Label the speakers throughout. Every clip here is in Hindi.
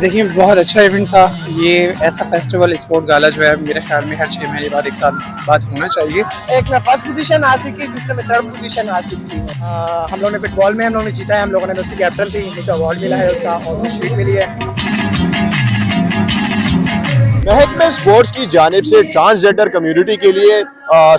Speaker 1: देखिए, बहुत अच्छा इवेंट था ये। ऐसा फेस्टिवल स्पोर्ट गाला जो है मेरे ख्याल में हर 6 महीने बाद एक साल बाद होना चाहिए।
Speaker 2: एक में फर्स्ट पोजीशन हासिल की, दूसरे में थर्ड पोजीशन हासिल की। हम लोगों ने फुटबॉल में हम लोगों ने जीता है, हम लोगों ने उसकी कैप्टन थी, मुझे अवार्ड मिला है उसका और शीट मिली है।
Speaker 3: महकमे स्पोर्ट्स की जानिब से ट्रांसजेंडर कम्युनिटी के लिए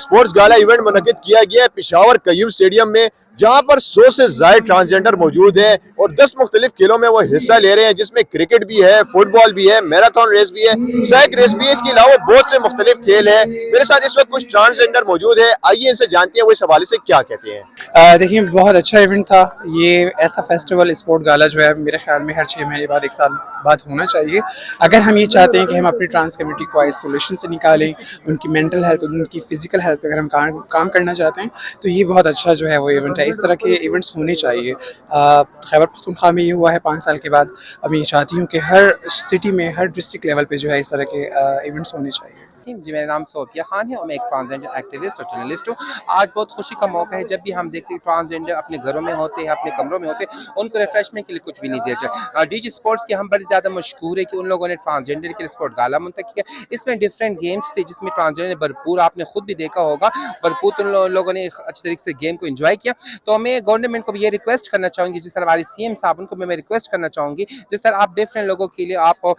Speaker 3: स्पोर्ट्स गाला इवेंट मुनक्किद किया गया है पेशावर कयूम स्टेडियम में, जहां पर 100 से ज्यादा ट्रांसजेंडर मौजूद हैं और 10 मुख्तलिफ खेलों में वो हिस्सा ले रहे हैं, जिसमें क्रिकेट भी है, फुटबॉल भी है, मैराथन रेस भी है, सैक रेस भी है। इसके अलावा बहुत से मुख्तलिफ खेल है। मेरे साथ इस वक्त कुछ ट्रांसजेंडर मौजूद है, आइए इनसे जानते हैं वो इस हवाले से क्या कहते हैं।
Speaker 1: देखिए, बहुत अच्छा इवेंट था ये। ऐसा फेस्टिवल स्पोर्ट गाला जो है मेरे ख्याल में हर 6 महीने बाद एक साल बाद होना चाहिए। अगर हम ये चाहते हैं कि हम अपनी ट्रांस कम्युनिटी को आइसोलेशन से निकालें, उनकी मेंटल हेल्थ, उनकी फिजिकल हेल्थ पर अगर हम काम करना चाहते हैं तो ये बहुत अच्छा जो है वो इवेंट है। इस तरह के इवेंट्स होने चाहिए। खैबर पख्तूनख्वा में ये हुआ है 5 साल के बाद। अब मैं ये चाहती हूँ कि हर सिटी में, हर डिस्ट्रिक्ट लेवल पे जो है इस तरह के इवेंट्स होने चाहिए।
Speaker 4: जी, मेरा नाम सोफिया खान है और मैं एक ट्रांसजेंडर एक्टिविस्ट और जर्नलिस्ट हूँ। आज बहुत खुशी का मौका है जब भी हम देखते हैं ट्रांसजेंडर अपने घरों में होते हैं, अपने कमरों में होते हैं, उनको रिफ्रेशमेंट के लिए कुछ भी नहीं दिया जाए। डीजी स्पोर्ट्स के हम बड़ी ज़्यादा मशहूर है कि उन लोगों ने ट्रांसजेंडर के लिए स्पोर्ट गाला मुंतखब किया। इसमें डिफरेंट गेम्स थे जिसमें ट्रांसजेंडर ने भरपूर, आपने खुद भी देखा होगा, भरपूर उन लोगों ने अच्छी तरीके से गेम को एंजॉय किया। तो मैं गवर्नमेंट को भी ये रिक्वेस्ट करना चाहूँगी, जिस तरह हमारी सीएम साहब, उनको मैं रिक्वेस्ट करना चाहूँगी, जिस तरह आप डिफरेंट लोगों के लिए आप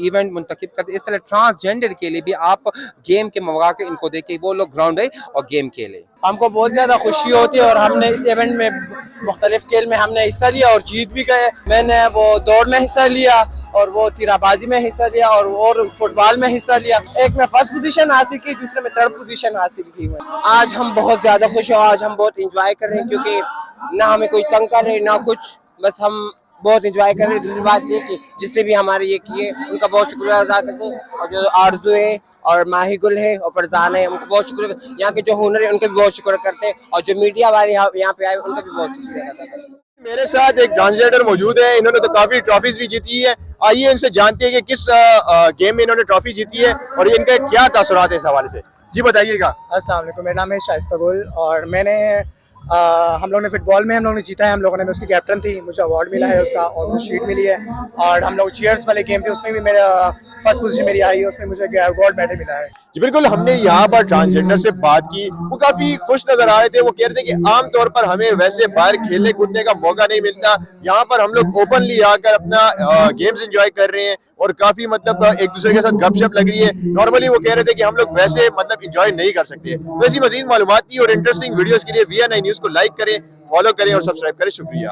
Speaker 4: इवेंट मुंतखब करते, इस तरह ट्रांसजेंडर के लिए भी आप गेम के मौके इनको देके वो लोग ग्राउंड है और गेम खेले।
Speaker 2: हमको बहुत ज़्यादा खुशी होती है और हमने इस इवेंट में मुख्तलिफ खेल में हमने हिस्सा लिया और जीत भी गए। मैंने वो दौड़ में हिस्सा लिया और वो तीराबाजी में हिस्सा लिया और फुटबॉल में हिस्सा लिया। एक में फर्स्ट पोजीशन हासिल की, दूसरे में थर्ड पोजीशन हासिल की। आज हम बहुत ज़्यादा खुश हैं, आज हम बहुत इंजॉय कर रहे हैं क्योंकि ना हमें कोई तंग कर रहे ना कुछ, बस हम बहुत इंजॉय कर रहे हैं। दूसरी बात ये कि जिसने भी हमारे ये किए उनका बहुत शुक्रिया अदा करते हैं, और जो आरजू है और माही गुल है और प्रधान है, उनको बहुत शुक्रिया, यहाँ के जो हुनर है उनका भी बहुत शुक्र करते हैं, और जो मीडिया वाले यहाँ पे आए उनका भी बहुत शुक्रिया अदा करते हैं।
Speaker 3: मेरे साथ एक ट्रांसजेंडर मौजूद है, इन्होंने तो काफी ट्रॉफीज भी जीती है। आइए इनसे जानते हैं कि किस गेम में इन्होंने ट्रॉफी जीती है और इनके क्या तासुरात है इस हवाले से। जी बताइएगा।
Speaker 2: अस्सलाम वालेकुम, मेरा नाम है शाइस्ता गुल और हम लोगों ने फुटबॉल में हम लोगों ने जीता है, हम लोगों ने उसकी कैप्टन थी, मुझे अवार्ड मिला है उसका और शीट मिली है। और हम लोग चीयर्स वाले गेम थे उसमें भी मेरा फर्स्ट पोजीशन मेरी आई है, उसमें मुझे गोल्ड मेडल मिला है।
Speaker 3: जी बिल्कुल, हमने यहाँ पर ट्रांसजेंडर से बात की, वो काफी खुश नजर आ रहे थे। वो कह रहे थे कि आमतौर पर हमें वैसे बाहर खेलने कूदने का मौका नहीं मिलता, यहाँ पर हम लोग ओपनली आकर अपना गेम्स एंजॉय कर रहे हैं और काफी मतलब एक दूसरे के साथ गपशप लग रही है। नॉर्मली वो कह रहे थे कि हम लोग वैसे मतलब एंजॉय नहीं कर सकते। तो ऐसी मजीद मालूमाती और इंटरेस्टिंग वीडियोस के लिए VNI न्यूज को लाइक करें, फॉलो करें और सब्सक्राइब करें। शुक्रिया।